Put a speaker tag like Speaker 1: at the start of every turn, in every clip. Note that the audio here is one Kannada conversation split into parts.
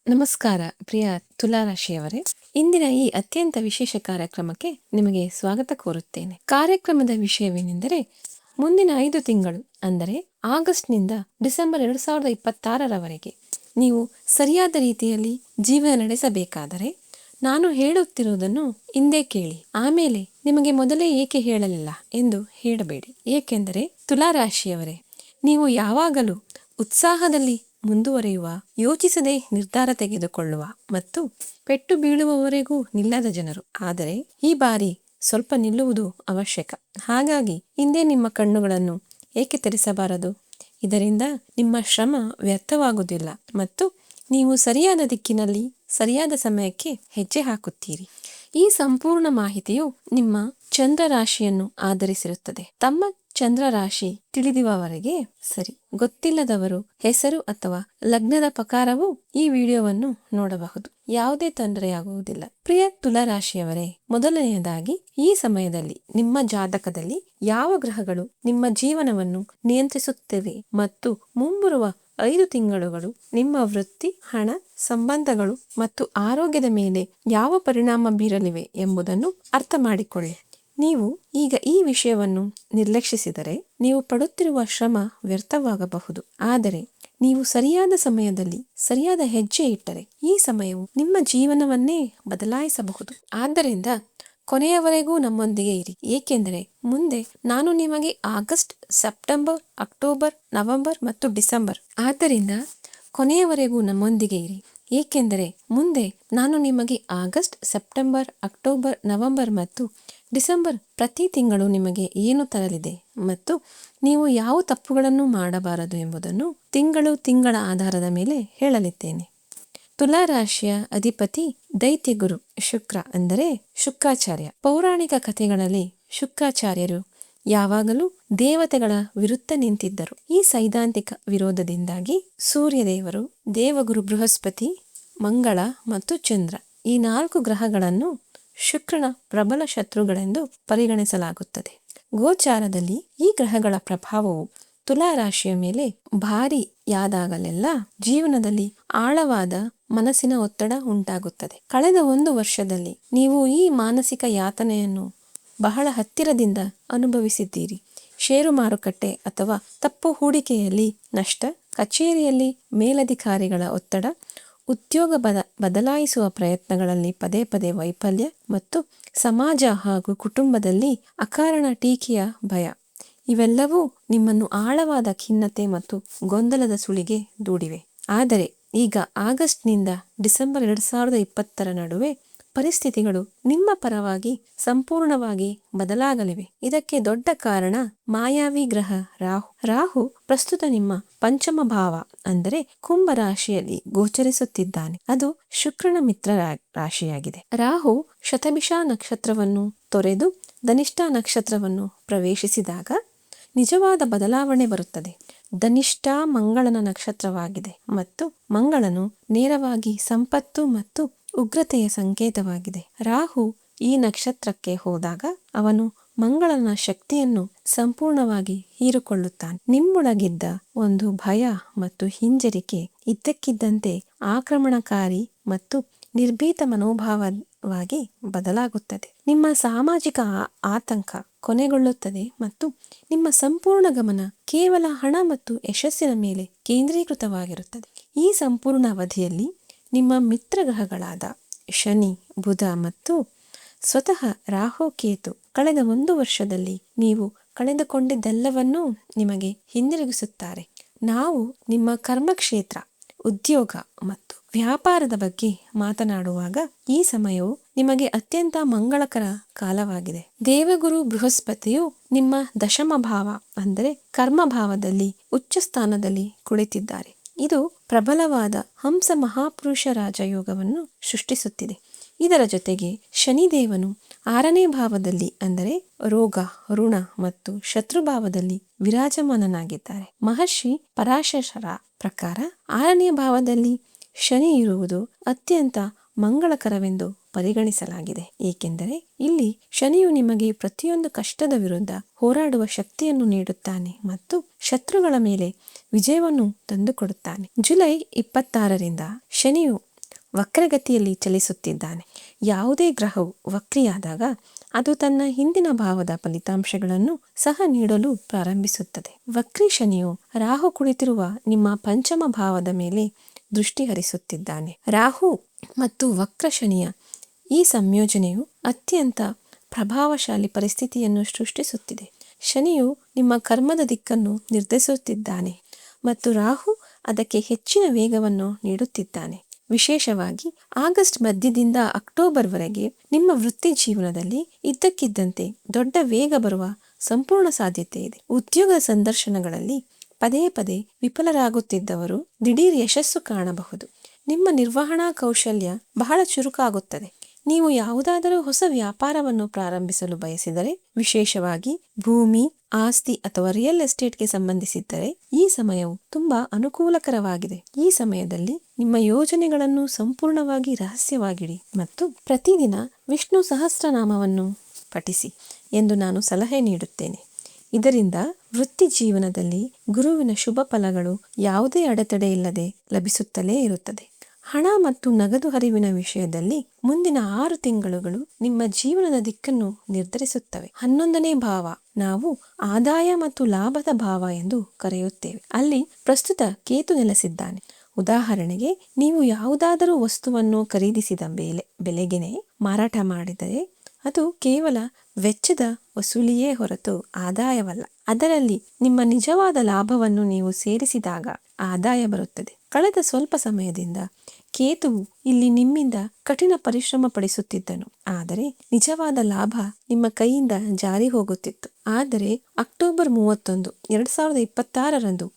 Speaker 1: ನಮಸ್ಕಾರ ಪ್ರಿಯ ತುಲಾರಾಶಿಯವರೇ, ಇಂದಿನ ಈ ಅತ್ಯಂತ ವಿಶೇಷ ಕಾರ್ಯಕ್ರಮಕ್ಕೆ ನಿಮಗೆ ಸ್ವಾಗತ ಕೋರುತ್ತೇನೆ. ಕಾರ್ಯಕ್ರಮದ ವಿಷಯವೇನೆಂದರೆ, ಮುಂದಿನ 5 ತಿಂಗಳು ಅಂದರೆ ಆಗಸ್ಟ್ನಿಂದ ಡಿಸೆಂಬರ್ 2026ರವರೆಗೆ ನೀವು ಸರಿಯಾದ ರೀತಿಯಲ್ಲಿ ಜೀವನ ನಡೆಸಬೇಕಾದರೆ ನಾನು ಹೇಳುತ್ತಿರುವುದನ್ನು ಹಿಂದೆ ಕೇಳಿ, ಆಮೇಲೆ ನಿಮಗೆ ಮೊದಲೇ ಏಕೆ ಹೇಳಲಿಲ್ಲ ಎಂದು ಹೇಳಬೇಡಿ. ಏಕೆಂದರೆ ತುಲಾರಾಶಿಯವರೇ, ನೀವು ಯಾವಾಗಲೂ ಉತ್ಸಾಹದಲ್ಲಿ ಮುಂದುವರಿಯುವ, ಯೋಚಿಸದೆ ನಿರ್ಧಾರ ತೆಗೆದುಕೊಳ್ಳುವ ಮತ್ತು ಪೆಟ್ಟು ಬೀಳುವವರೆಗೂ ನಿಲ್ಲದ ಜನರು. ಆದರೆ ಈ ಬಾರಿ ಸ್ವಲ್ಪ ನಿಲ್ಲುವುದು ಅವಶ್ಯಕ. ಹಾಗಾಗಿ ಹಿಂದೆ ನಿಮ್ಮ ಕಣ್ಣುಗಳನ್ನು ಏಕೆ ತೆರೆಸಬಾರದು? ಇದರಿಂದ ನಿಮ್ಮ ಶ್ರಮ ವ್ಯರ್ಥವಾಗುವುದಿಲ್ಲ ಮತ್ತು ನೀವು ಸರಿಯಾದ ದಿಕ್ಕಿನಲ್ಲಿ ಸರಿಯಾದ ಸಮಯಕ್ಕೆ ಹೆಜ್ಜೆ ಹಾಕುತ್ತೀರಿ. ಈ ಸಂಪೂರ್ಣ ಮಾಹಿತಿಯು ನಿಮ್ಮ ಚಂದ್ರ ರಾಶಿಯನ್ನು ಆಧರಿಸಿರುತ್ತದೆ. ತಮ್ಮ ಚಂದ್ರ ರಾಶಿ ತಿಳಿದಿರುವವರೆಗೆ ಸರಿ, ಗೊತ್ತಿಲ್ಲದವರು ಹೆಸರು ಅಥವಾ ಲಗ್ನದ ಪ್ರಕಾರವೂ ಈ ವಿಡಿಯೋವನ್ನು ನೋಡಬಹುದು. ಯಾವುದೇ ತೊಂದರೆಯಾಗುವುದಿಲ್ಲ. ಪ್ರಿಯ ತುಲಾರಾಶಿಯವರೇ, ಮೊದಲನೆಯದಾಗಿ ಈ ಸಮಯದಲ್ಲಿ ನಿಮ್ಮ ಜಾತಕದಲ್ಲಿ ಯಾವ ಗ್ರಹಗಳು ನಿಮ್ಮ ಜೀವನವನ್ನು ನಿಯಂತ್ರಿಸುತ್ತವೆ ಮತ್ತು ಮುಂಬರುವ 5 ತಿಂಗಳುಗಳು ನಿಮ್ಮ ವೃತ್ತಿ, ಹಣ, ಸಂಬಂಧಗಳು ಮತ್ತು ಆರೋಗ್ಯದ ಮೇಲೆ ಯಾವ ಪರಿಣಾಮ ಬೀರಲಿವೆ ಎಂಬುದನ್ನು ಅರ್ಥ ಮಾಡಿಕೊಳ್ಳಿ. ನೀವು ಈಗ ಈ ವಿಷಯವನ್ನು ನಿರ್ಲಕ್ಷಿಸಿದರೆ ನೀವು ಪಡುತ್ತಿರುವ ಶ್ರಮ ವ್ಯರ್ಥವಾಗಬಹುದು. ಆದರೆ ನೀವು ಸರಿಯಾದ ಸಮಯದಲ್ಲಿ ಸರಿಯಾದ ಹೆಜ್ಜೆ ಇಟ್ಟರೆ ಈ ಸಮಯವು ನಿಮ್ಮ ಜೀವನವನ್ನೇ ಬದಲಾಯಿಸಬಹುದು. ಆದ್ದರಿಂದ ಕೊನೆಯವರೆಗೂ ನಮ್ಮೊಂದಿಗೆ ಇರಿ. ಏಕೆಂದರೆ ಮುಂದೆ ನಾನು ನಿಮಗೆ ಆಗಸ್ಟ್, ಸೆಪ್ಟೆಂಬರ್, ಅಕ್ಟೋಬರ್, ನವೆಂಬರ್ ಮತ್ತು ಡಿಸೆಂಬರ್, ಆದ್ದರಿಂದ ಕೊನೆಯವರೆಗೂ ನಮ್ಮೊಂದಿಗೆ ಇರಿ. ಏಕೆಂದರೆ ಮುಂದೆ ನಾನು ನಿಮಗೆ ಆಗಸ್ಟ್, ಸೆಪ್ಟೆಂಬರ್, ಅಕ್ಟೋಬರ್, ನವೆಂಬರ್ ಮತ್ತು ಡಿಸೆಂಬರ್ ಪ್ರತಿ ತಿಂಗಳು ನಿಮಗೆ ಏನು ತರಲಿದೆ ಮತ್ತು ನೀವು ಯಾವ ತಪ್ಪುಗಳನ್ನು ಮಾಡಬಾರದು ಎಂಬುದನ್ನು ತಿಂಗಳ ಆಧಾರದ ಮೇಲೆ ಹೇಳಲಿದ್ದೇನೆ. ತುಲಾರಾಶಿಯ ಅಧಿಪತಿ ದೈತ್ಯ ಗುರು ಶುಕ್ರ, ಅಂದರೆ ಶುಕ್ರಾಚಾರ್ಯ. ಪೌರಾಣಿಕ ಕಥೆಗಳಲ್ಲಿ ಶುಕ್ರಾಚಾರ್ಯರು ಯಾವಾಗಲೂ ದೇವತೆಗಳ ವಿರುದ್ಧ ನಿಂತಿದ್ದರು. ಈ ಸೈದ್ಧಾಂತಿಕ ವಿರೋಧದಿಂದಾಗಿ ಸೂರ್ಯದೇವರು, ದೇವಗುರು ಬೃಹಸ್ಪತಿ, ಮಂಗಳ ಮತ್ತು ಚಂದ್ರ ಈ 4 ಗ್ರಹಗಳನ್ನು ಶುಕ್ರನ ಪ್ರಬಲ ಶತ್ರುಗಳೆಂದು ಪರಿಗಣಿಸಲಾಗುತ್ತದೆ. ಗೋಚಾರದಲ್ಲಿ ಈ ಗ್ರಹಗಳ ಪ್ರಭಾವವು ತುಲಾರಾಶಿಯ ಮೇಲೆ ಭಾರಿಯಾದಾಗಲೆಲ್ಲ ಜೀವನದಲ್ಲಿ ಆಳವಾದ ಮನಸ್ಸಿನ ಒತ್ತಡ ಉಂಟಾಗುತ್ತದೆ. ಕಳೆದ 1 ವರ್ಷದಲ್ಲಿ ನೀವು ಈ ಮಾನಸಿಕ ಯಾತನೆಯನ್ನು ಬಹಳ ಹತ್ತಿರದಿಂದ ಅನುಭವಿಸಿದ್ದೀರಿ. ಷೇರು ಮಾರುಕಟ್ಟೆ ಅಥವಾ ತಪ್ಪು ಹೂಡಿಕೆಯಲ್ಲಿ ನಷ್ಟ, ಕಚೇರಿಯಲ್ಲಿ ಮೇಲಧಿಕಾರಿಗಳ ಒತ್ತಡ, ಉದ್ಯೋಗ ಬದಲಾಯಿಸುವ ಪ್ರಯತ್ನಗಳಲ್ಲಿ ಪದೇ ಪದೇ ವೈಫಲ್ಯ ಮತ್ತು ಸಮಾಜ ಹಾಗೂ ಕುಟುಂಬದಲ್ಲಿ ಅಕಾರಣ ಟೀಕೆಯ ಭಯ, ಇವೆಲ್ಲವೂ ನಿಮ್ಮನ್ನು ಆಳವಾದ ಖಿನ್ನತೆ ಮತ್ತು ಗೊಂದಲದ ಸುಳಿಗೆ ದೂಡಿವೆ. ಆದರೆ ಈಗ ಆಗಸ್ಟ್ನಿಂದ ಡಿಸೆಂಬರ್ 2020ರ ನಡುವೆ ಪರಿಸ್ಥಿತಿಗಳು ನಿಮ್ಮ ಪರವಾಗಿ ಸಂಪೂರ್ಣವಾಗಿ ಬದಲಾಗಲಿವೆ. ಇದಕ್ಕೆ ದೊಡ್ಡ ಕಾರಣ ಮಾಯಾವಿ ಗ್ರಹ ರಾಹು. ರಾಹು ಪ್ರಸ್ತುತ ನಿಮ್ಮ ಪಂಚಮ ಭಾವ ಅಂದರೆ ಕುಂಭ ರಾಶಿಯಲ್ಲಿ ಗೋಚರಿಸುತ್ತಿದ್ದಾನೆ. ಅದು ಶುಕ್ರನ ಮಿತ್ರ ರಾಶಿಯಾಗಿದೆ. ರಾಹು ಶತಭಿಷ ನಕ್ಷತ್ರವನ್ನು ತೊರೆದು ಧನಿಷ್ಠ ನಕ್ಷತ್ರವನ್ನು ಪ್ರವೇಶಿಸಿದಾಗ ನಿಜವಾದ ಬದಲಾವಣೆ ಬರುತ್ತದೆ. ಧನಿಷ್ಠ ಮಂಗಳನ ನಕ್ಷತ್ರವಾಗಿದೆ ಮತ್ತು ಮಂಗಳನು ನೇರವಾಗಿ ಸಂಪತ್ತು ಮತ್ತು ಉಗ್ರತೆಯ ಸಂಕೇತವಾಗಿದೆ. ರಾಹು ಈ ನಕ್ಷತ್ರಕ್ಕೆ ಹೋದಾಗ ಅವನು ಮಂಗಳನ ಶಕ್ತಿಯನ್ನು ಸಂಪೂರ್ಣವಾಗಿ ಹೀರಿಕೊಳ್ಳುತ್ತಾನೆ. ನಿಮ್ಮೊಳಗಿದ್ದ ಒಂದು ಭಯ ಮತ್ತು ಹಿಂಜರಿಕೆ ಇದ್ದಕ್ಕಿದ್ದಂತೆ ಆಕ್ರಮಣಕಾರಿ ಮತ್ತು ನಿರ್ಭೀತ ಮನೋಭಾವವಾಗಿ ಬದಲಾಗುತ್ತದೆ. ನಿಮ್ಮ ಸಾಮಾಜಿಕ ಆತಂಕ ಕೊನೆಗೊಳ್ಳುತ್ತದೆ ಮತ್ತು ನಿಮ್ಮ ಸಂಪೂರ್ಣ ಗಮನ ಕೇವಲ ಹಣ ಮತ್ತು ಯಶಸ್ಸಿನ ಮೇಲೆ ಕೇಂದ್ರೀಕೃತವಾಗಿರುತ್ತದೆ. ಈ ಸಂಪೂರ್ಣ ಅವಧಿಯಲ್ಲಿ ನಿಮ್ಮ ಮಿತ್ರ ಗ್ರಹಗಳಾದ ಶನಿ, ಬುಧ ಮತ್ತು ಸ್ವತಃ ರಾಹುಕೇತು ಕಳೆದ 1 ವರ್ಷದಲ್ಲಿ ನೀವು ಕಳೆದುಕೊಂಡಿದ್ದೆಲ್ಲವನ್ನೂ ನಿಮಗೆ ಹಿಂದಿರುಗಿಸುತ್ತಾರೆ. ನಾವು ನಿಮ್ಮ ಕರ್ಮಕ್ಷೇತ್ರ, ಉದ್ಯೋಗ ಮತ್ತು ವ್ಯಾಪಾರದ ಬಗ್ಗೆ ಮಾತನಾಡುವಾಗ ಈ ಸಮಯವು ನಿಮಗೆ ಅತ್ಯಂತ ಮಂಗಳಕರ ಕಾಲವಾಗಿದೆ. ದೇವಗುರು ಬೃಹಸ್ಪತಿಯು ನಿಮ್ಮ ದಶಮ ಭಾವ ಅಂದರೆ ಕರ್ಮಭಾವದಲ್ಲಿ ಉಚ್ಚ ಸ್ಥಾನದಲ್ಲಿ ಕುಳಿತಿದ್ದಾರೆ. ಇದು ಪ್ರಬಲವಾದ ಹಂಸ ಮಹಾಪುರುಷ ರಾಜಯೋಗವನ್ನು ಸೃಷ್ಟಿಸುತ್ತಿದೆ. ಇದರ ಜೊತೆಗೆ ಶನಿದೇವನು 6ನೇ ಭಾವದಲ್ಲಿ ಅಂದರೆ ರೋಗ, ಋಣ ಮತ್ತು ಶತ್ರುಭಾವದಲ್ಲಿ ವಿರಾಜಮಾನನಾಗಿದ್ದಾರೆ. ಮಹರ್ಷಿ ಪರಾಶರ ಪ್ರಕಾರ 6ನೇ ಭಾವದಲ್ಲಿ ಶನಿ ಇರುವುದು ಅತ್ಯಂತ ಮಂಗಳಕರವೆಂದು ಪರಿಗಣಿಸಲಾಗಿದೆ. ಏಕೆಂದರೆ ಇಲ್ಲಿ ಶನಿಯು ನಿಮಗೆ ಪ್ರತಿಯೊಂದು ಕಷ್ಟದ ವಿರುದ್ಧ ಹೋರಾಡುವ ಶಕ್ತಿಯನ್ನು ನೀಡುತ್ತಾನೆ ಮತ್ತು ಶತ್ರುಗಳ ಮೇಲೆ ವಿಜಯವನ್ನು ತಂದುಕೊಡುತ್ತಾನೆ. ಜುಲೈ 26ರಿಂದ ಶನಿಯು ವಕ್ರಗತಿಯಲ್ಲಿ ಚಲಿಸುತ್ತಿದ್ದಾನೆ. ಯಾವುದೇ ಗ್ರಹವು ವಕ್ರಿಯಾದಾಗ ಅದು ತನ್ನ ಹಿಂದಿನ ಭಾವದ ಫಲಿತಾಂಶಗಳನ್ನು ಸಹ ನೀಡಲು ಪ್ರಾರಂಭಿಸುತ್ತದೆ. ವಕ್ರಿ ಶನಿಯು ರಾಹು ಕುಳಿತಿರುವ ನಿಮ್ಮ ಪಂಚಮ ಭಾವದ ಮೇಲೆ ದೃಷ್ಟಿ ಹರಿಸುತ್ತಿದ್ದಾನೆ. ರಾಹು ಮತ್ತು ವಕ್ರ ಶನಿಯ ಈ ಸಂಯೋಜನೆಯು ಅತ್ಯಂತ ಪ್ರಭಾವಶಾಲಿ ಪರಿಸ್ಥಿತಿಯನ್ನು ಸೃಷ್ಟಿಸುತ್ತಿದೆ. ಶನಿಯು ನಿಮ್ಮ ಕರ್ಮದ ದಿಕ್ಕನ್ನು ನಿರ್ಧರಿಸುತ್ತಿದ್ದಾನೆ ಮತ್ತು ರಾಹು ಅದಕ್ಕೆ ಹೆಚ್ಚಿನ ವೇಗವನ್ನು ನೀಡುತ್ತಿದ್ದಾನೆ. ವಿಶೇಷವಾಗಿ ಆಗಸ್ಟ್ ಮಧ್ಯದಿಂದ ಅಕ್ಟೋಬರ್ವರೆಗೆ ನಿಮ್ಮ ವೃತ್ತಿ ಜೀವನದಲ್ಲಿ ಇದ್ದಕ್ಕಿದ್ದಂತೆ ದೊಡ್ಡ ವೇಗ ಬರುವ ಸಂಪೂರ್ಣ ಸಾಧ್ಯತೆ ಇದೆ. ಉದ್ಯೋಗ ಸಂದರ್ಶನಗಳಲ್ಲಿ ಪದೇ ಪದೇ ವಿಫಲರಾಗುತ್ತಿದ್ದವರು ದಿಢೀರ್ ಯಶಸ್ಸು ಕಾಣಬಹುದು. ನಿಮ್ಮ ನಿರ್ವಹಣಾ ಕೌಶಲ್ಯ ಬಹಳ ಚುರುಕಾಗುತ್ತದೆ. ನೀವು ಯಾವುದಾದರೂ ಹೊಸ ವ್ಯಾಪಾರವನ್ನು ಪ್ರಾರಂಭಿಸಲು ಬಯಸಿದರೆ, ವಿಶೇಷವಾಗಿ ಭೂಮಿ, ಆಸ್ತಿ ಅಥವಾ ರಿಯಲ್ ಎಸ್ಟೇಟ್ಗೆ ಸಂಬಂಧಿಸಿದ್ದರೆ ಈ ಸಮಯವು ತುಂಬಾ ಅನುಕೂಲಕರವಾಗಿದೆ. ಈ ಸಮಯದಲ್ಲಿ ನಿಮ್ಮ ಯೋಜನೆಗಳನ್ನು ಸಂಪೂರ್ಣವಾಗಿ ರಹಸ್ಯವಾಗಿಡಿ ಮತ್ತು ಪ್ರತಿದಿನ ವಿಷ್ಣು ಸಹಸ್ರನಾಮವನ್ನು ಪಠಿಸಿ ಎಂದು ನಾನು ಸಲಹೆ ನೀಡುತ್ತೇನೆ. ಇದರಿಂದ ವೃತ್ತಿ ಜೀವನದಲ್ಲಿ ಗುರುವಿನ ಶುಭ ಫಲಗಳು ಯಾವುದೇ ಅಡೆತಡೆ ಇಲ್ಲದೆ ಲಭಿಸುತ್ತಲೇ ಇರುತ್ತದೆ. ಹಣ ಮತ್ತು ನಗದು ಹರಿವಿನ ವಿಷಯದಲ್ಲಿ ಮುಂದಿನ 6 ತಿಂಗಳುಗಳು ನಿಮ್ಮ ಜೀವನದ ದಿಕ್ಕನ್ನು ನಿರ್ಧರಿಸುತ್ತವೆ. 11ನೇ ಭಾವ ನಾವು ಆದಾಯ ಮತ್ತು ಲಾಭದ ಭಾವ ಎಂದು ಕರೆಯುತ್ತೇವೆ. ಅಲ್ಲಿ ಪ್ರಸ್ತುತ ಕೇತು ನೆಲೆಸಿದ್ದಾನೆ. ಉದಾಹರಣೆಗೆ, ನೀವು ಯಾವುದಾದರೂ ವಸ್ತುವನ್ನು ಖರೀದಿಸಿದ ಬೆಲೆಗೆನೆ ಮಾರಾಟ ಮಾಡಿದರೆ ಅದು ಕೇವಲ ವೆಚ್ಚದ ವಸೂಲಿಯೇ ಹೊರತು ಆದಾಯವಲ್ಲ. ಅದರಲ್ಲಿ ನಿಮ್ಮ ನಿಜವಾದ ಲಾಭವನ್ನು ನೀವು ಸೇರಿಸಿದಾಗ ಆದಾಯ ಬರುತ್ತದೆ. ಕಳೆದ ಸ್ವಲ್ಪ ಸಮಯದಿಂದ ಕೇತುವು ಇಲ್ಲಿ ನಿಮ್ಮಿಂದ ಕಠಿಣ ಪರಿಶ್ರಮ ಪಡಿಸುತ್ತಿದ್ದನು, ಆದರೆ ನಿಜವಾದ ಲಾಭ ನಿಮ್ಮ ಕೈಯಿಂದ ಜಾರಿ ಹೋಗುತ್ತಿತ್ತು. ಆದರೆ ಅಕ್ಟೋಬರ್ 31, 2026ರಂದು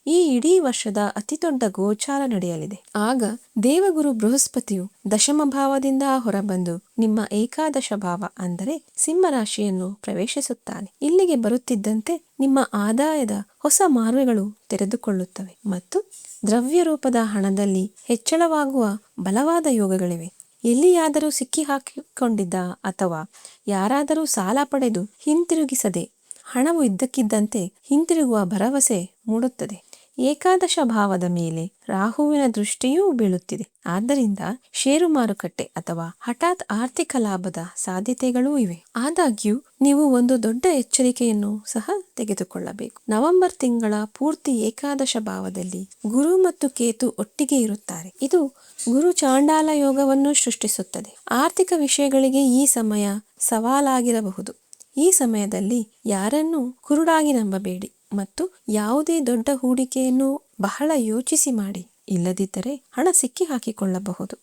Speaker 1: ಈ ಇಡೀ ವರ್ಷದ ಅತಿದೊಡ್ಡ ಗೋಚಾರ ನಡೆಯಲಿದೆ. ಆಗ ದೇವಗುರು ಬೃಹಸ್ಪತಿಯು ದಶಮ ಭಾವದಿಂದ ಹೊರಬಂದು ನಿಮ್ಮ ಏಕಾದಶ ಭಾವ ಅಂದರೆ ಸಿಂಹ ರಾಶಿಯನ್ನು ಪ್ರವೇಶಿಸುತ್ತಾನೆ. ಇಲ್ಲಿಗೆ ಬರುತ್ತಿದ್ದಂತೆ ನಿಮ್ಮ ಆದಾಯದ ಹೊಸ ಮಾರ್ಗಗಳು ತೆರೆದುಕೊಳ್ಳುತ್ತವೆ ಮತ್ತು ದ್ರವ್ಯ ರೂಪದ ಹಣದಲ್ಲಿ ಹೆಚ್ಚಳವಾಗುವ ಬಲವಾದ ಯೋಗಗಳಿವೆ. ಎಲ್ಲಿಯಾದರೂ ಸಿಕ್ಕಿ ಹಾಕಿಕೊಂಡಿದ್ದ ಅಥವಾ ಯಾರಾದರೂ ಸಾಲ ಪಡೆದು ಹಿಂತಿರುಗಿಸದೆ ಹಣವು ಇದ್ದಕ್ಕಿದ್ದಂತೆ ಹಿಂತಿರುಗುವ ಭರವಸೆ ಮೂಡುತ್ತದೆ. ಏಕಾದಶ ಭಾವದ ಮೇಲೆ ರಾಹುವಿನ ದೃಷ್ಟಿಯೂ ಬೀಳುತ್ತಿದೆ. ಆದ್ದರಿಂದ ಷೇರು ಮಾರುಕಟ್ಟೆ ಅಥವಾ ಹಠಾತ್ ಆರ್ಥಿಕ ಲಾಭದ ಸಾಧ್ಯತೆಗಳೂ ಇವೆ. ಆದಾಗ್ಯೂ ನೀವು ಒಂದು ದೊಡ್ಡ ಎಚ್ಚರಿಕೆಯನ್ನು ಸಹ ತೆಗೆದುಕೊಳ್ಳಬೇಕು. ನವೆಂಬರ್ ತಿಂಗಳ ಪೂರ್ತಿ ಏಕಾದಶ ಭಾವದಲ್ಲಿ ಗುರು ಮತ್ತು ಕೇತು ಒಟ್ಟಿಗೆ ಇರುತ್ತಾರೆ. ಇದು ಗುರು ಚಾಂಡಾಲ ಯೋಗವನ್ನು ಸೃಷ್ಟಿಸುತ್ತದೆ. ಆರ್ಥಿಕ ವಿಷಯಗಳಿಗೆ ಈ ಸಮಯ ಸವಾಲಾಗಿರಬಹುದು. ಈ ಸಮಯದಲ್ಲಿ ಯಾರನ್ನೂ ಕುರುಡಾಗಿ ನಂಬಬೇಡಿ ಮತ್ತು ಯಾವುದೇ ದೊಡ್ಡ ಹೂಡಿಕೆಯನ್ನು ಬಹಳ ಯೋಚಿಸಿ ಮಾಡಿ. ಇಲ್ಲದಿದ್ದರೆ ಹಣ ಸಿಕ್ಕಿ ಹಾಕಿಕೊಳ್ಳಬಹುದು.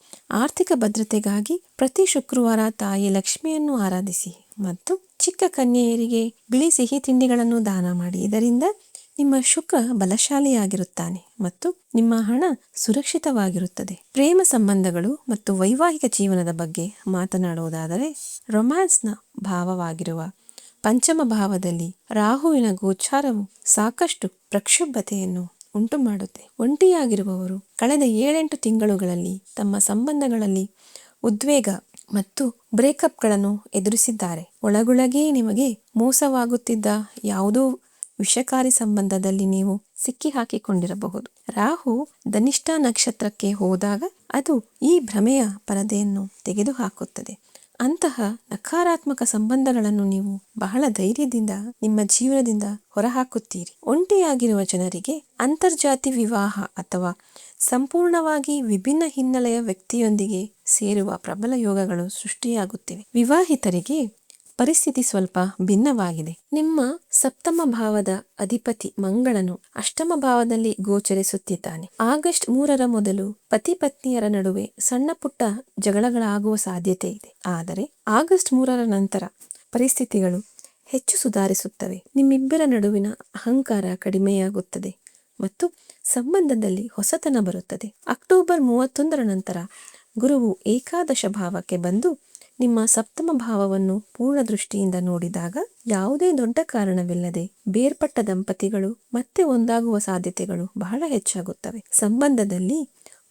Speaker 1: ಆರ್ಥಿಕ ಭದ್ರತೆಗಾಗಿ ಪ್ರತಿ ಶುಕ್ರವಾರ ತಾಯಿ ಲಕ್ಷ್ಮಿಯನ್ನು ಆರಾಧಿಸಿ ಮತ್ತು ಚಿಕ್ಕ ಕನ್ಯೆಯರಿಗೆ ಬಿಳಿ ಸಿಹಿ ತಿಂಡಿಗಳನ್ನು ದಾನ ಮಾಡಿ. ಇದರಿಂದ ನಿಮ್ಮ ಶುಕ್ರ ಬಲಶಾಲಿಯಾಗಿರುತ್ತಾನೆ ಮತ್ತು ನಿಮ್ಮ ಹಣ ಸುರಕ್ಷಿತವಾಗಿರುತ್ತದೆ. ಪ್ರೇಮ ಸಂಬಂಧಗಳು ಮತ್ತು ವೈವಾಹಿಕ ಜೀವನದ ಬಗ್ಗೆ ಮಾತನಾಡುವುದಾದರೆ, ರೊಮ್ಯಾನ್ಸ್ನ ಭಾವವಾಗಿರುವ ಪಂಚಮ ಭಾವದಲ್ಲಿ ರಾಹುವಿನ ಗೋಚಾರವು ಸಾಕಷ್ಟು ಪ್ರಕ್ಷುಬ್ಧತೆಯನ್ನು ಉಂಟು ಮಾಡುತ್ತೆ. ಒಂಟಿಯಾಗಿರುವವರು ಕಳೆದ 7-8 ತಿಂಗಳುಗಳಲ್ಲಿ ತಮ್ಮ ಸಂಬಂಧಗಳಲ್ಲಿ ಉದ್ವೇಗ ಮತ್ತು ಬ್ರೇಕಪ್ಗಳನ್ನು ಎದುರಿಸಿದ್ದಾರೆ. ಒಳಗೊಳಗೇ ನಿಮಗೆ ಮೋಸವಾಗುತ್ತಿದ್ದ ಯಾವುದೋ ವಿಷಕಾರಿ ಸಂಬಂಧದಲ್ಲಿ ನೀವು ಸಿಕ್ಕಿ ಹಾಕಿಕೊಂಡಿರಬಹುದು. ರಾಹು ಧನಿಷ್ಠ ನಕ್ಷತ್ರಕ್ಕೆ ಹೋದಾಗ ಅದು ಈ ಭ್ರಮೆಯ ಪರದೆಯನ್ನು ತೆಗೆದುಹಾಕುತ್ತದೆ. ಅಂತಹ ನಕಾರಾತ್ಮಕ ಸಂಬಂಧಗಳನ್ನು ನೀವು ಬಹಳ ಧೈರ್ಯದಿಂದ ನಿಮ್ಮ ಜೀವನದಿಂದ ಹೊರಹಾಕುತ್ತೀರಿ. ಒಂಟಿಯಾಗಿರುವ ಜನರಿಗೆ ಅಂತರ್ಜಾತಿ ವಿವಾಹ ಅಥವಾ ಸಂಪೂರ್ಣವಾಗಿ ವಿಭಿನ್ನ ಹಿನ್ನೆಲೆಯ ವ್ಯಕ್ತಿಯೊಂದಿಗೆ ಸೇರುವ ಪ್ರಬಲ ಯೋಗಗಳು ಸೃಷ್ಟಿಯಾಗುತ್ತಿವೆ. ವಿವಾಹಿತರಿಗೆ ಪರಿಸ್ಥಿತಿ ಸ್ವಲ್ಪ ಭಿನ್ನವಾಗಿದೆ. ನಿಮ್ಮ ಸಪ್ತಮ ಭಾವದ ಅಧಿಪತಿ ಮಂಗಳನು ಅಷ್ಟಮ ಭಾವದಲ್ಲಿ ಗೋಚರಿಸುತ್ತಿದ್ದಾನೆ. ಆಗಸ್ಟ್ 3ರ ಮೊದಲು ಪತಿ ಪತ್ನಿಯರ ನಡುವೆ ಸಣ್ಣ ಪುಟ್ಟ ಜಗಳಗಳಾಗುವ ಸಾಧ್ಯತೆ ಇದೆ. ಆದರೆ ಆಗಸ್ಟ್ 3ರ ನಂತರ ಪರಿಸ್ಥಿತಿಗಳು ಹೆಚ್ಚು ಸುಧಾರಿಸುತ್ತವೆ. ನಿಮ್ಮಿಬ್ಬರ ನಡುವಿನ ಅಹಂಕಾರ ಕಡಿಮೆಯಾಗುತ್ತದೆ ಮತ್ತು ಸಂಬಂಧದಲ್ಲಿ ಹೊಸತನ ಬರುತ್ತದೆ. ಅಕ್ಟೋಬರ್ 31ರ ನಂತರ ಗುರುವು ಏಕಾದಶ ಭಾವಕ್ಕೆ ಬಂದು ನಿಮ್ಮ ಸಪ್ತಮ ಭಾವವನ್ನು ಪೂರ್ಣ ದೃಷ್ಟಿಯಿಂದ ನೋಡಿದಾಗ ಯಾವುದೇ ದೊಡ್ಡ ಕಾರಣವಿಲ್ಲದೆ ಬೇರ್ಪಟ್ಟ ದಂಪತಿಗಳು ಮತ್ತೆ ಒಂದಾಗುವ ಸಾಧ್ಯತೆಗಳು ಬಹಳ ಹೆಚ್ಚಾಗುತ್ತವೆ. ಸಂಬಂಧದಲ್ಲಿ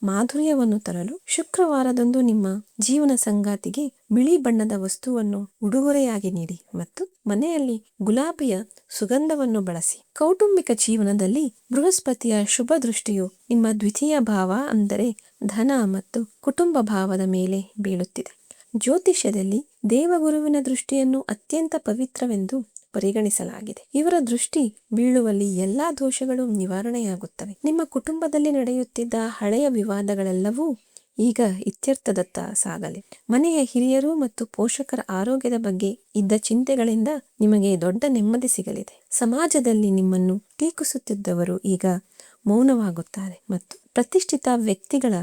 Speaker 1: ಮಾಧುರ್ಯವನ್ನು ತರಲು ಶುಕ್ರವಾರದಂದು ನಿಮ್ಮ ಜೀವನ ಸಂಗಾತಿಗೆ ಬಿಳಿ ಬಣ್ಣದ ವಸ್ತುವನ್ನು ಉಡುಗೊರೆಯಾಗಿ ನೀಡಿ ಮತ್ತು ಮನೆಯಲ್ಲಿ ಗುಲಾಬಿಯ ಸುಗಂಧವನ್ನು ಬಳಸಿ. ಕೌಟುಂಬಿಕ ಜೀವನದಲ್ಲಿ ಬೃಹಸ್ಪತಿಯ ಶುಭ ದೃಷ್ಟಿಯು ನಿಮ್ಮ ದ್ವಿತೀಯ ಭಾವ ಅಂದರೆ ಧನ ಮತ್ತು ಕುಟುಂಬ ಭಾವದ ಮೇಲೆ ಬೀಳುತ್ತಿದೆ. ಜ್ಯೋತಿಷ್ಯದಲ್ಲಿ ದೇವಗುರುವಿನ ದೃಷ್ಟಿಯನ್ನು ಅತ್ಯಂತ ಪವಿತ್ರವೆಂದು ಪರಿಗಣಿಸಲಾಗಿದೆ. ಇವರ ದೃಷ್ಟಿ ಬೀಳುವಲ್ಲಿ ಎಲ್ಲಾ ದೋಷಗಳು ನಿವಾರಣೆಯಾಗುತ್ತವೆ. ನಿಮ್ಮ ಕುಟುಂಬದಲ್ಲಿ ನಡೆಯುತ್ತಿದ್ದ ಹಳೆಯ ವಿವಾದಗಳೆಲ್ಲವೂ ಈಗ ಇತ್ಯರ್ಥದತ್ತ ಸಾಗಲಿ. ಮನೆಯ ಹಿರಿಯರು ಮತ್ತು ಪೋಷಕರ ಆರೋಗ್ಯದ ಬಗ್ಗೆ ಇದ್ದ ಚಿಂತೆಗಳಿಂದ ನಿಮಗೆ ದೊಡ್ಡ ನೆಮ್ಮದಿ ಸಿಗಲಿದೆ. ಸಮಾಜದಲ್ಲಿ ನಿಮ್ಮನ್ನು ಟೀಕಿಸುತ್ತಿದ್ದವರು ಈಗ ಮೌನವಾಗುತ್ತಾರೆ ಮತ್ತು ಪ್ರತಿಷ್ಠಿತ ವ್ಯಕ್ತಿಗಳ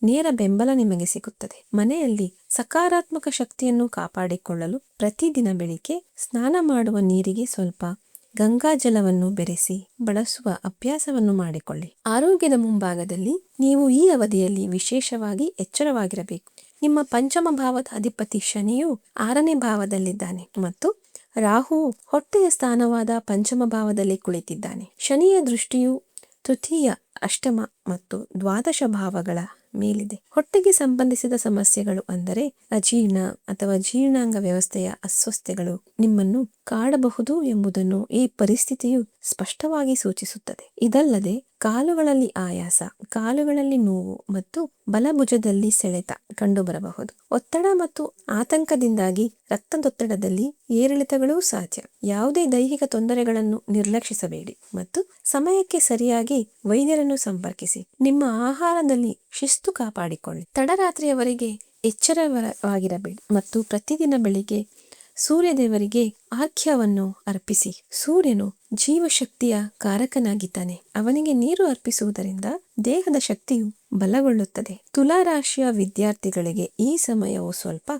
Speaker 1: ನೇರ ಬೆಂಬಲ ನಿಮಗೆ ಸಿಗುತ್ತದೆ. ಮನೆಯಲ್ಲಿ ಸಕಾರಾತ್ಮಕ ಶಕ್ತಿಯನ್ನು ಕಾಪಾಡಿಕೊಳ್ಳಲು ಪ್ರತಿದಿನ ಬೆಳಿಗ್ಗೆ ಸ್ನಾನ ಮಾಡುವ ನೀರಿಗೆ ಸ್ವಲ್ಪ ಗಂಗಾಜಲವನ್ನು ಬೆರೆಸಿ ಬಳಸುವ ಅಭ್ಯಾಸವನ್ನು ಮಾಡಿಕೊಳ್ಳಿ. ಆರೋಗ್ಯದ ಮುಂಭಾಗದಲ್ಲಿ ನೀವು ಈ ಅವಧಿಯಲ್ಲಿ ವಿಶೇಷವಾಗಿ ಎಚ್ಚರವಾಗಿರಬೇಕು. ನಿಮ್ಮ ಪಂಚಮ ಭಾವದ ಅಧಿಪತಿ ಶನಿಯು 6ನೇ ಭಾವದಲ್ಲಿದ್ದಾನೆ ಮತ್ತು ರಾಹುವು ಹೊಟ್ಟೆಯ ಸ್ಥಾನವಾದ ಪಂಚಮ ಭಾವದಲ್ಲಿ ಕುಳಿತಿದ್ದಾನೆ. ಶನಿಯ ದೃಷ್ಟಿಯು ತೃತೀಯ, ಅಷ್ಟಮ ಮತ್ತು ದ್ವಾದಶ ಭಾವಗಳ ಮೇಲಿದೆ. ಹೊಟ್ಟೆಗೆ ಸಂಬಂಧಿಸಿದ ಸಮಸ್ಯೆಗಳು ಅಂದರೆ ಅಜೀರ್ಣ ಅಥವಾ ಜೀರ್ಣಾಂಗ ವ್ಯವಸ್ಥೆಯ ಅಸ್ವಸ್ಥತೆಗಳು ನಿಮ್ಮನ್ನು ಕಾಡಬಹುದು ಎಂಬುದನ್ನು ಈ ಪರಿಸ್ಥಿತಿಯು ಸ್ಪಷ್ಟವಾಗಿ ಸೂಚಿಸುತ್ತದೆ. ಇದಲ್ಲದೆ ಕಾಲುಗಳಲ್ಲಿ ಆಯಾಸ, ಕಾಲುಗಳಲ್ಲಿ ನೋವು ಮತ್ತು ಬಲಭುಜದಲ್ಲಿ ಸೆಳೆತ ಕಂಡುಬರಬಹುದು. ಒತ್ತಡ ಮತ್ತು ಆತಂಕದಿಂದಾಗಿ ರಕ್ತದೊತ್ತಡದಲ್ಲಿ ಏರಿಳಿತಗಳೂ ಸಾಧ್ಯ. ಯಾವುದೇ ದೈಹಿಕ ತೊಂದರೆಗಳನ್ನು ನಿರ್ಲಕ್ಷಿಸಬೇಡಿ ಮತ್ತು ಸಮಯಕ್ಕೆ ಸರಿಯಾಗಿ ವೈದ್ಯರನ್ನು ಸಂಪರ್ಕಿಸಿ. ನಿಮ್ಮ ಆಹಾರದಲ್ಲಿ ಶಿಸ್ತು ಕಾಪಾಡಿಕೊಳ್ಳಿ. ತಡರಾತ್ರಿಯವರೆಗೆ ಎಚ್ಚರವಾಗಿರಬೇಡಿ ಮತ್ತು ಪ್ರತಿದಿನ ಬೆಳಿಗ್ಗೆ ಸೂರ್ಯದೇವರಿಗೆ ಆರ್ಘ್ಯವನ್ನು ಅರ್ಪಿಸಿ. ಸೂರ್ಯನು ಜೀವಶಕ್ತಿಯ ಕಾರಕನಾಗಿದ್ದಾನೆ. ಅವನಿಗೆ ನೀರು ಅರ್ಪಿಸುವುದರಿಂದ ದೇಹದ ಶಕ್ತಿಯು ಬಲಗೊಳ್ಳುತ್ತದೆ. ತುಲಾ ರಾಶಿಯ ವಿದ್ಯಾರ್ಥಿಗಳಿಗೆ ಈ ಸಮಯವು ಸ್ವಲ್ಪ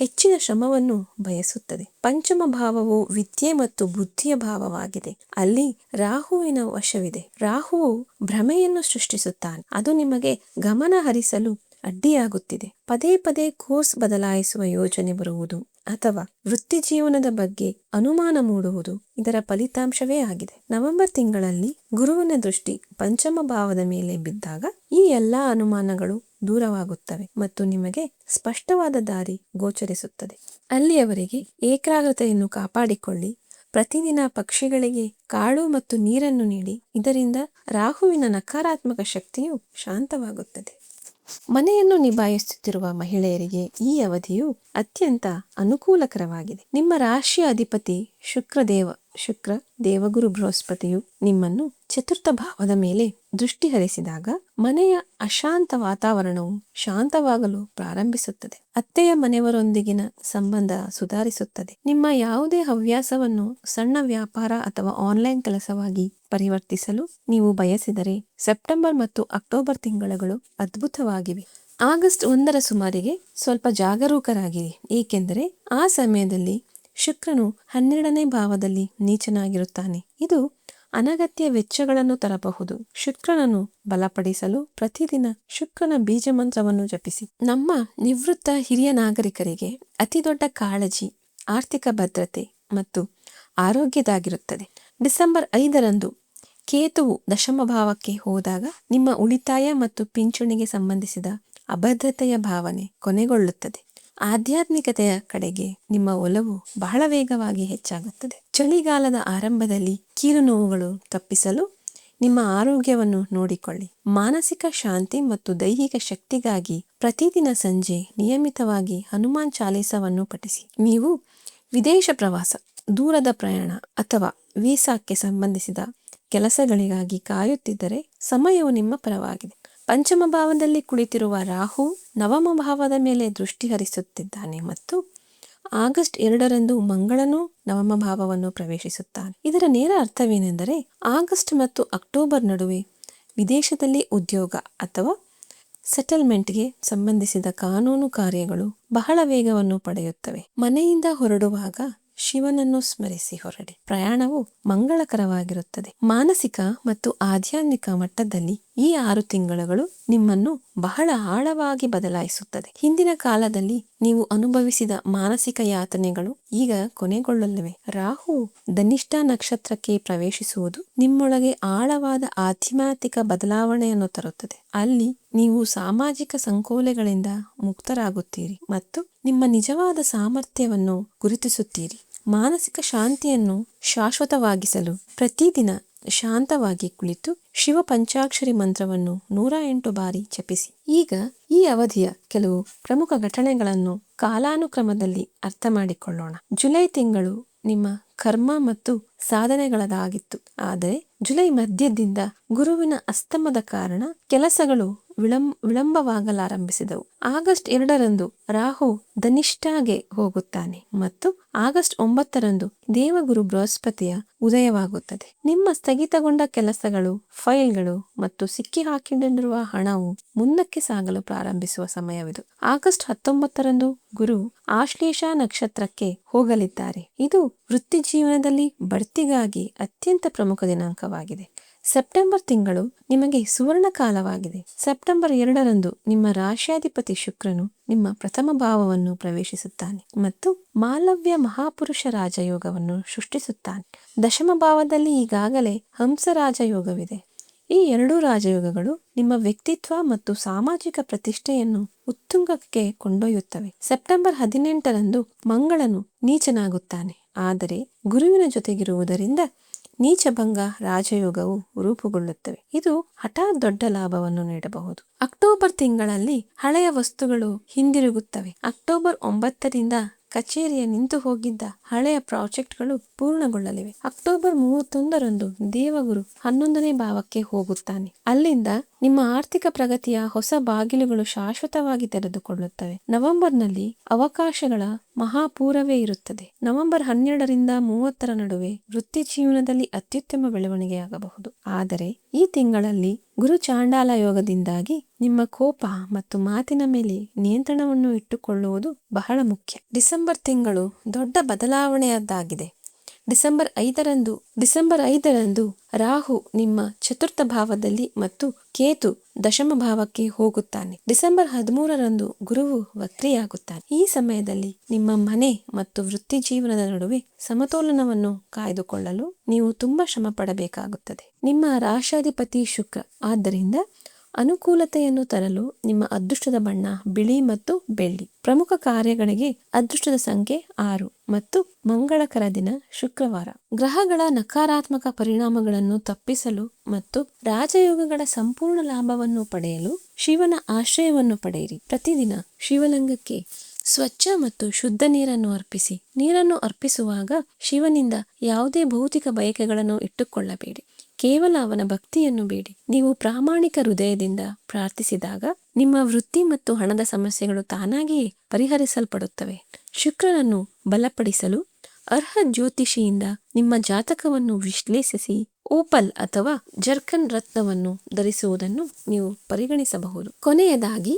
Speaker 1: ಹೆಚ್ಚಿನ ಶ್ರಮವನ್ನು ಬಯಸುತ್ತದೆ. ಪಂಚಮ ಭಾವವು ವಿದ್ಯೆ ಮತ್ತು ಬುದ್ಧಿಯ ಭಾವವಾಗಿದೆ. ಅಲ್ಲಿ ರಾಹುವಿನ ವಶವಿದೆ. ರಾಹುವು ಭ್ರಮೆಯನ್ನು ಸೃಷ್ಟಿಸುತ್ತಾನೆ. ಅದು ನಿಮಗೆ ಗಮನ ಹರಿಸಲು ಅಡ್ಡಿಯಾಗುತ್ತಿದೆ. ಪದೇ ಪದೇ ಕೋರ್ಸ್ ಬದಲಾಯಿಸುವ ಯೋಜನೆ ಬರುವುದು ಅಥವಾ ವೃತ್ತಿ ಜೀವನದ ಬಗ್ಗೆ ಅನುಮಾನ ಮೂಡುವುದು ಇದರ ಫಲಿತಾಂಶವೇ ಆಗಿದೆ. ನವೆಂಬರ್ ತಿಂಗಳಲ್ಲಿ ಗುರುವಿನ ದೃಷ್ಟಿ ಪಂಚಮ ಭಾವದ ಮೇಲೆ ಬಿದ್ದಾಗ ಈ ಎಲ್ಲಾ ಅನುಮಾನಗಳು ದೂರವಾಗುತ್ತವೆ ಮತ್ತು ನಿಮಗೆ ಸ್ಪಷ್ಟವಾದ ದಾರಿ ಗೋಚರಿಸುತ್ತದೆ. ಅಲ್ಲಿಯವರೆಗೆ ಏಕಾಗ್ರತೆಯನ್ನು ಕಾಪಾಡಿಕೊಳ್ಳಿ. ಪ್ರತಿದಿನ ಪಕ್ಷಿಗಳಿಗೆ ಕಾಳು ಮತ್ತು ನೀರನ್ನು ನೀಡಿ. ಇದರಿಂದ ರಾಹುವಿನ ನಕಾರಾತ್ಮಕ ಶಕ್ತಿಯು ಶಾಂತವಾಗುತ್ತದೆ. ಮನೆಯನ್ನು ನಿಭಾಯಿಸುತ್ತಿರುವ ಮಹಿಳೆಯರಿಗೆ ಈ ಅವಧಿಯು ಅತ್ಯಂತ ಅನುಕೂಲಕರವಾಗಿದೆ. ನಿಮ್ಮ ರಾಶಿಯ ಅಧಿಪತಿ ಶುಕ್ರ ದೇವಗುರು ಬೃಹಸ್ಪತಿಯು ನಿಮ್ಮನ್ನು ಚತುರ್ಥ ಭಾವದ ಮೇಲೆ ದೃಷ್ಟಿ ಹರಿಸಿದಾಗ ಮನೆಯ ಅಶಾಂತ ವಾತಾವರಣವು ಶಾಂತವಾಗಲು ಪ್ರಾರಂಭಿಸುತ್ತದೆ. ಅತ್ತೆಯ ಮನೆಯವರೊಂದಿಗಿನ ಸಂಬಂಧ ಸುಧಾರಿಸುತ್ತದೆ. ನಿಮ್ಮ ಯಾವುದೇ ಹವ್ಯಾಸವನ್ನು ಸಣ್ಣ ವ್ಯಾಪಾರ ಅಥವಾ ಆನ್ಲೈನ್ ಕೆಲಸವಾಗಿ ಪರಿವರ್ತಿಸಲು ನೀವು ಬಯಸಿದರೆ ಸೆಪ್ಟೆಂಬರ್ ಮತ್ತು ಅಕ್ಟೋಬರ್ ತಿಂಗಳುಗಳು ಅದ್ಭುತವಾಗಿವೆ. ಆಗಸ್ಟ್ 1ರ ಸುಮಾರಿಗೆ ಸ್ವಲ್ಪ ಜಾಗರೂಕರಾಗಿರಿ, ಏಕೆಂದರೆ ಆ ಸಮಯದಲ್ಲಿ ಶುಕ್ರನು 12ನೇ ಭಾವದಲ್ಲಿ ನೀಚನಾಗಿರುತ್ತಾನೆ. ಇದು ಅನಗತ್ಯ ವೆಚ್ಚಗಳನ್ನು ತರಬಹುದು. ಶುಕ್ರನನ್ನು ಬಲಪಡಿಸಲು ಪ್ರತಿದಿನ ಶುಕ್ರನ ಬೀಜ ಮಂತ್ರವನ್ನು ಜಪಿಸಿ. ನಮ್ಮ ನಿವೃತ್ತ ಹಿರಿಯ ನಾಗರಿಕರಿಗೆ ಅತಿದೊಡ್ಡ ಕಾಳಜಿ ಆರ್ಥಿಕ ಭದ್ರತೆ ಮತ್ತು ಆರೋಗ್ಯದಾಗಿರುತ್ತದೆ. ಡಿಸೆಂಬರ್ 5ರಂದು ಕೇತುವು ದಶಮ ಭಾವಕ್ಕೆ ಹೋದಾಗ ನಿಮ್ಮ ಉಳಿತಾಯ ಮತ್ತು ಪಿಂಚಣಿಗೆ ಸಂಬಂಧಿಸಿದ ಅಭದ್ರತೆಯ ಭಾವನೆ ಕೊನೆಗೊಳ್ಳುತ್ತದೆ. ಆಧ್ಯಾತ್ಮಿಕತೆಯ ಕಡೆಗೆ ನಿಮ್ಮ ಒಲವು ಬಹಳ ವೇಗವಾಗಿ ಹೆಚ್ಚಾಗುತ್ತದೆ. ಚಳಿಗಾಲದ ಆರಂಭದಲ್ಲಿ ಕೀಲು ನೋವುಗಳು ತಪ್ಪಿಸಲು ನಿಮ್ಮ ಆರೋಗ್ಯವನ್ನು ನೋಡಿಕೊಳ್ಳಿ. ಮಾನಸಿಕ ಶಾಂತಿ ಮತ್ತು ದೈಹಿಕ ಶಕ್ತಿಗಾಗಿ ಪ್ರತಿದಿನ ಸಂಜೆ ನಿಯಮಿತವಾಗಿ ಹನುಮಾನ್ ಚಾಲೀಸವನ್ನು ಪಠಿಸಿ. ನೀವು ವಿದೇಶ ಪ್ರವಾಸ, ದೂರದ ಪ್ರಯಾಣ ಅಥವಾ ವೀಸಾಕ್ಕೆ ಸಂಬಂಧಿಸಿದ ಕೆಲಸಗಳಿಗಾಗಿ ಕಾಯುತ್ತಿದ್ದರೆ ಸಮಯವು ನಿಮ್ಮ ಪರವಾಗಿದೆ. ಪಂಚಮ ಭಾವದಲ್ಲಿ ಕುಳಿತಿರುವ ರಾಹು ನವಮ ಭಾವದ ಮೇಲೆ ದೃಷ್ಟಿ ಹರಿಸುತ್ತಿದ್ದಾನೆ ಮತ್ತು ಆಗಸ್ಟ್ 2ರಂದು ಮಂಗಳನು ನವಮ ಭಾವವನ್ನು ಪ್ರವೇಶಿಸುತ್ತಾನೆ. ಇದರ ನೇರ ಅರ್ಥವೇನೆಂದರೆ ಆಗಸ್ಟ್ ಮತ್ತು ಅಕ್ಟೋಬರ್ ನಡುವೆ ವಿದೇಶದಲ್ಲಿ ಉದ್ಯೋಗ ಅಥವಾ ಸೆಟಲ್ಮೆಂಟ್ಗೆ ಸಂಬಂಧಿಸಿದ ಕಾನೂನು ಕಾರ್ಯಗಳು ಬಹಳ ವೇಗವನ್ನು ಪಡೆಯುತ್ತವೆ. ಮನೆಯಿಂದ ಹೊರಡುವಾಗ ಶಿವನನ್ನು ಸ್ಮರಿಸಿ ಹೊರಡಿ. ಪ್ರಯಾಣವು ಮಂಗಳಕರವಾಗಿರುತ್ತದೆ. ಮಾನಸಿಕ ಮತ್ತು ಆಧ್ಯಾತ್ಮಿಕ ಮಟ್ಟದಲ್ಲಿ ಈ 6 ತಿಂಗಳುಗಳು ನಿಮ್ಮನ್ನು ಬಹಳ ಆಳವಾಗಿ ಬದಲಾಯಿಸುತ್ತದೆ. ಹಿಂದಿನ ಕಾಲದಲ್ಲಿ ನೀವು ಅನುಭವಿಸಿದ ಮಾನಸಿಕ ಯಾತನೆಗಳು ಈಗ ಕೊನೆಗೊಳ್ಳಲಿವೆ. ರಾಹು ಧನಿಷ್ಠ ನಕ್ಷತ್ರಕ್ಕೆ ಪ್ರವೇಶಿಸುವುದು ನಿಮ್ಮೊಳಗೆ ಆಳವಾದ ಆಧ್ಯಾತ್ಮಿಕ ಬದಲಾವಣೆಯನ್ನು ತರುತ್ತದೆ. ಅಲ್ಲಿ ನೀವು ಸಾಮಾಜಿಕ ಸಂಕೋಲೆಗಳಿಂದ ಮುಕ್ತರಾಗುತ್ತೀರಿ ಮತ್ತು ನಿಮ್ಮ ನಿಜವಾದ ಸಾಮರ್ಥ್ಯವನ್ನು ಗುರುತಿಸುತ್ತೀರಿ. ಮಾನಸಿಕ ಶಾಂತಿಯನ್ನು ಶಾಶ್ವತವಾಗಿಸಲು ಪ್ರತಿದಿನ ಶಾಂತವಾಗಿ ಕುಳಿತು ಶಿವ ಪಂಚಾಕ್ಷರಿ ಮಂತ್ರವನ್ನು 108 ಬಾರಿ ಜಪಿಸಿ. ಈಗ ಈ ಅವಧಿಯ ಕೆಲವು ಪ್ರಮುಖ ಘಟನೆಗಳನ್ನು ಕಾಲಾನುಕ್ರಮದಲ್ಲಿ ಅರ್ಥ ಮಾಡಿಕೊಳ್ಳೋಣ. ಜುಲೈ ತಿಂಗಳು ನಿಮ್ಮ ಕರ್ಮ ಮತ್ತು ಸಾಧನೆಗಳದಾಗಿತ್ತು. ಆದರೆ ಜುಲೈ ಮಧ್ಯದಿಂದ ಗುರುವಿನ ಅಸ್ತಮದ ಕಾರಣ ಕೆಲಸಗಳು ವಿಳಂಬವಾಗಲಾರಂಭಿಸಿದವು. ಆಗಸ್ಟ್ 2ರಂದು ರಾಹು ಧನಿಷ್ಠಾಗೆ ಹೋಗುತ್ತಾನೆ ಮತ್ತು ಆಗಸ್ಟ್ 9ರಂದು ದೇವಗುರು ಬೃಹಸ್ಪತಿಯ ಉದಯವಾಗುತ್ತದೆ. ನಿಮ್ಮ ಸ್ಥಗಿತಗೊಂಡ ಕೆಲಸಗಳು, ಫೈಲ್ಗಳು ಮತ್ತು ಸಿಕ್ಕಿ ಹಾಕಿಕೊಂಡಿರುವ ಹಣವು ಮುಂದಕ್ಕೆ ಸಾಗಲು ಪ್ರಾರಂಭಿಸುವ ಸಮಯವಿದು. ಆಗಸ್ಟ್ 19ರಂದು ಗುರು ಆಶ್ಲೇಷ ನಕ್ಷತ್ರಕ್ಕೆ ಹೋಗಲಿದ್ದಾರೆ. ಇದು ವೃತ್ತಿ ಜೀವನದಲ್ಲಿ ಬಡ್ತಿಗಾಗಿ ಅತ್ಯಂತ ಪ್ರಮುಖ ದಿನಾಂಕವಾಗಿದೆ. ಸೆಪ್ಟೆಂಬರ್ ತಿಂಗಳು ನಿಮಗೆ ಸುವರ್ಣ ಕಾಲವಾಗಿದೆ. ಸೆಪ್ಟೆಂಬರ್ 2ರಂದು ನಿಮ್ಮ ರಾಶ್ಯಾಧಿಪತಿ ಶುಕ್ರನು ನಿಮ್ಮ ಪ್ರಥಮ ಭಾವವನ್ನು ಪ್ರವೇಶಿಸುತ್ತಾನೆ ಮತ್ತು ಮಾಲವ್ಯ ಮಹಾಪುರುಷ ರಾಜಯೋಗವನ್ನು ಸೃಷ್ಟಿಸುತ್ತಾನೆ. ದಶಮ ಭಾವದಲ್ಲಿ ಈಗಾಗಲೇ ಹಂಸ ರಾಜಯೋಗವಿದೆ. ಈ ಎರಡೂ ರಾಜಯೋಗಗಳು ನಿಮ್ಮ ವ್ಯಕ್ತಿತ್ವ ಮತ್ತು ಸಾಮಾಜಿಕ ಪ್ರತಿಷ್ಠೆಯನ್ನು ಉತ್ತುಂಗಕ್ಕೆ ಕೊಂಡೊಯ್ಯುತ್ತವೆ. ಸೆಪ್ಟೆಂಬರ್ 18ರಂದು ಮಂಗಳನು ನೀಚನಾಗುತ್ತಾನೆ, ಆದರೆ ಗುರುವಿನ ಜೊತೆಗಿರುವುದರಿಂದ ನೀಚಭಂಗ ರಾಜಯೋಗವು ರೂಪುಗೊಳ್ಳುತ್ತವೆ. ಇದು ಹಠಾತ್ ದೊಡ್ಡ ಲಾಭವನ್ನು ನೀಡಬಹುದು. ಅಕ್ಟೋಬರ್ ತಿಂಗಳಲ್ಲಿ ಹಳೆಯ ವಸ್ತುಗಳು ಹಿಂದಿರುಗುತ್ತವೆ. ಅಕ್ಟೋಬರ್ 9ರಿಂದ ಕಚೇರಿಯ ನಿಂತು ಹೋಗಿದ್ದ ಹಳೆಯ ಪ್ರಾಜೆಕ್ಟ್ಗಳು ಪೂರ್ಣಗೊಳ್ಳಲಿವೆ. ಅಕ್ಟೋಬರ್ 31ರಂದು ದೇವಗುರು 11ನೇ ಭಾವಕ್ಕೆ ಹೋಗುತ್ತಾನೆ. ಅಲ್ಲಿಂದ ನಿಮ್ಮ ಆರ್ಥಿಕ ಪ್ರಗತಿಯ ಹೊಸ ಬಾಗಿಲುಗಳು ಶಾಶ್ವತವಾಗಿ ತೆರೆದುಕೊಳ್ಳುತ್ತವೆ. ನವೆಂಬರ್ನಲ್ಲಿ ಅವಕಾಶಗಳ ಮಹಾಪೂರವೇ ಇರುತ್ತದೆ. ನವೆಂಬರ್ 12ರಿಂದ 30ರ ನಡುವೆ ವೃತ್ತಿ ಜೀವನದಲ್ಲಿ ಅತ್ಯುತ್ತಮ ಬೆಳವಣಿಗೆಯಾಗಬಹುದು. ಆದರೆ ಈ ತಿಂಗಳಲ್ಲಿ ಗುರು ಚಾಂಡಾಲ ಯೋಗದಿಂದಾಗಿ ನಿಮ್ಮ ಕೋಪ ಮತ್ತು ಮಾತಿನ ಮೇಲೆ ನಿಯಂತ್ರಣವನ್ನು ಇಟ್ಟುಕೊಳ್ಳುವುದು ಬಹಳ ಮುಖ್ಯ. ಡಿಸೆಂಬರ್ ತಿಂಗಳು ದೊಡ್ಡ ಬದಲಾವಣೆಯದ್ದಾಗಿದೆ. ಡಿಸೆಂಬರ್ 5ರಂದು ರಾಹು ನಿಮ್ಮ ಚತುರ್ಥ ಭಾವದಲ್ಲಿ ಮತ್ತು ಕೇತು ದಶಮ ಭಾವಕ್ಕೆ ಹೋಗುತ್ತಾನೆ. ಡಿಸೆಂಬರ್ 13ರಂದು ಗುರುವು ವಕ್ರಿಯಾಗುತ್ತಾನೆ. ಈ ಸಮಯದಲ್ಲಿ ನಿಮ್ಮ ಮನೆ ಮತ್ತು ವೃತ್ತಿ ಜೀವನದ ನಡುವೆ ಸಮತೋಲನವನ್ನು ಕಾಯ್ದುಕೊಳ್ಳಲು ನೀವು ತುಂಬಾ ಶ್ರಮ ಪಡಬೇಕಾಗುತ್ತದೆ. ನಿಮ್ಮ ರಾಶಾಧಿಪತಿ ಶುಕ್ರ, ಆದ್ದರಿಂದ ಅನುಕೂಲತೆಯನ್ನು ತರಲು ನಿಮ್ಮ ಅದೃಷ್ಟದ ಬಣ್ಣ ಬಿಳಿ ಮತ್ತು ಬೆಳ್ಳಿ. ಪ್ರಮುಖ ಕಾರ್ಯಗಳಿಗೆ ಅದೃಷ್ಟದ ಸಂಖ್ಯೆ 6 ಮತ್ತು ಮಂಗಳಕರ ದಿನ ಶುಕ್ರವಾರ. ಗ್ರಹಗಳ ನಕಾರಾತ್ಮಕ ಪರಿಣಾಮಗಳನ್ನು ತಪ್ಪಿಸಲು ಮತ್ತು ರಾಜಯೋಗಗಳ ಸಂಪೂರ್ಣ ಲಾಭವನ್ನು ಪಡೆಯಲು ಶಿವನ ಆಶ್ರಯವನ್ನು ಪಡೆಯಿರಿ. ಪ್ರತಿದಿನ ಶಿವಲಿಂಗಕ್ಕೆ ಸ್ವಚ್ಛ ಮತ್ತು ಶುದ್ಧ ನೀರನ್ನು ಅರ್ಪಿಸಿ. ನೀರನ್ನು ಅರ್ಪಿಸುವಾಗ ಶಿವನಿಂದ ಯಾವುದೇ ಭೌತಿಕ ಬಯಕೆಗಳನ್ನು ಇಟ್ಟುಕೊಳ್ಳಬೇಡಿ. ಕೇವಲ ಅವನ ಭಕ್ತಿಯನ್ನು ಬೇಡಿ. ನೀವು ಪ್ರಾಮಾಣಿಕ ಹೃದಯದಿಂದ ಪ್ರಾರ್ಥಿಸಿದಾಗ ನಿಮ್ಮ ವೃತ್ತಿ ಮತ್ತು ಹಣದ ಸಮಸ್ಯೆಗಳು ತಾನಾಗಿಯೇ ಪರಿಹರಿಸಲ್ಪಡುತ್ತವೆ. ಶುಕ್ರನನ್ನು ಬಲಪಡಿಸಲು ಅರ್ಹ ಜ್ಯೋತಿಷಿಯಿಂದ ನಿಮ್ಮ ಜಾತಕವನ್ನು ವಿಶ್ಲೇಷಿಸಿ ಓಪಲ್ ಅಥವಾ ಜರ್ಕನ್ ರತ್ನವನ್ನು ಧರಿಸುವುದನ್ನು ನೀವು ಪರಿಗಣಿಸಬಹುದು. ಕೊನೆಯದಾಗಿ,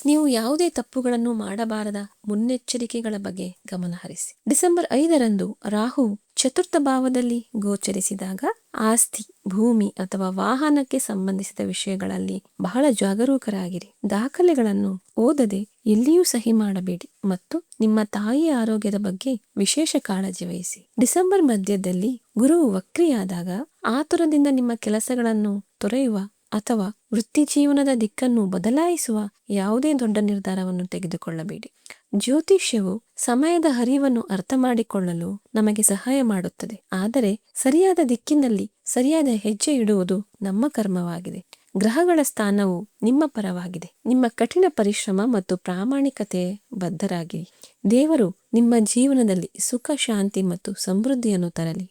Speaker 1: ನೀವು ಯಾವುದೇ ತಪ್ಪುಗಳನ್ನು ಮಾಡಬಾರದ ಮುನ್ನೆಚ್ಚರಿಕೆಗಳ ಬಗ್ಗೆ ಗಮನ ಹರಿಸಿ. ಡಿಸೆಂಬರ್ 5ರಂದು ರಾಹು ಚತುರ್ಥ ಭಾವದಲ್ಲಿ ಗೋಚರಿಸಿದಾಗ ಆಸ್ತಿ, ಭೂಮಿ ಅಥವಾ ವಾಹನಕ್ಕೆ ಸಂಬಂಧಿಸಿದ ವಿಷಯಗಳಲ್ಲಿ ಬಹಳ ಜಾಗರೂಕರಾಗಿರಿ. ದಾಖಲೆಗಳನ್ನು ಓದದೆ ಎಲ್ಲಿಯೂ ಸಹಿ ಮಾಡಬೇಡಿ ಮತ್ತು ನಿಮ್ಮ ತಾಯಿಯ ಆರೋಗ್ಯದ ಬಗ್ಗೆ ವಿಶೇಷ ಕಾಳಜಿ ವಹಿಸಿ. ಡಿಸೆಂಬರ್ ಮಧ್ಯದಲ್ಲಿ ಗುರುವು ವಕ್ರಿಯಾದಾಗ ಆತುರದಿಂದ ನಿಮ್ಮ ಕೆಲಸಗಳನ್ನು ತೊರೆಯುವ ಅಥವಾ ವೃತ್ತಿ ಜೀವನದ ದಿಕ್ಕನ್ನು ಬದಲಾಯಿಸುವ ಯಾವುದೇ ದೊಡ್ಡ ನಿರ್ಧಾರವನ್ನು ತೆಗೆದುಕೊಳ್ಳಬೇಡಿ. ಜ್ಯೋತಿಷ್ಯವು ಸಮಯದ ಹರಿವನ್ನು ಅರ್ಥ ಮಾಡಿಕೊಳ್ಳಲು ನಮಗೆ ಸಹಾಯ ಮಾಡುತ್ತದೆ, ಆದರೆ ಸರಿಯಾದ ದಿಕ್ಕಿನಲ್ಲಿ ಸರಿಯಾದ ಹೆಜ್ಜೆ ಇಡುವುದು ನಮ್ಮ ಕರ್ಮವಾಗಿದೆ. ಗ್ರಹಗಳ ಸ್ಥಾನವು ನಿಮ್ಮ ಪರವಾಗಿದೆ. ನಿಮ್ಮ ಕಠಿಣ ಪರಿಶ್ರಮ ಮತ್ತು ಪ್ರಾಮಾಣಿಕತೆ ಬದ್ಧರಾಗಿರಿ. ದೇವರು ನಿಮ್ಮ ಜೀವನದಲ್ಲಿ ಸುಖ, ಶಾಂತಿ ಮತ್ತು ಸಮೃದ್ಧಿಯನ್ನು ತರಲಿ.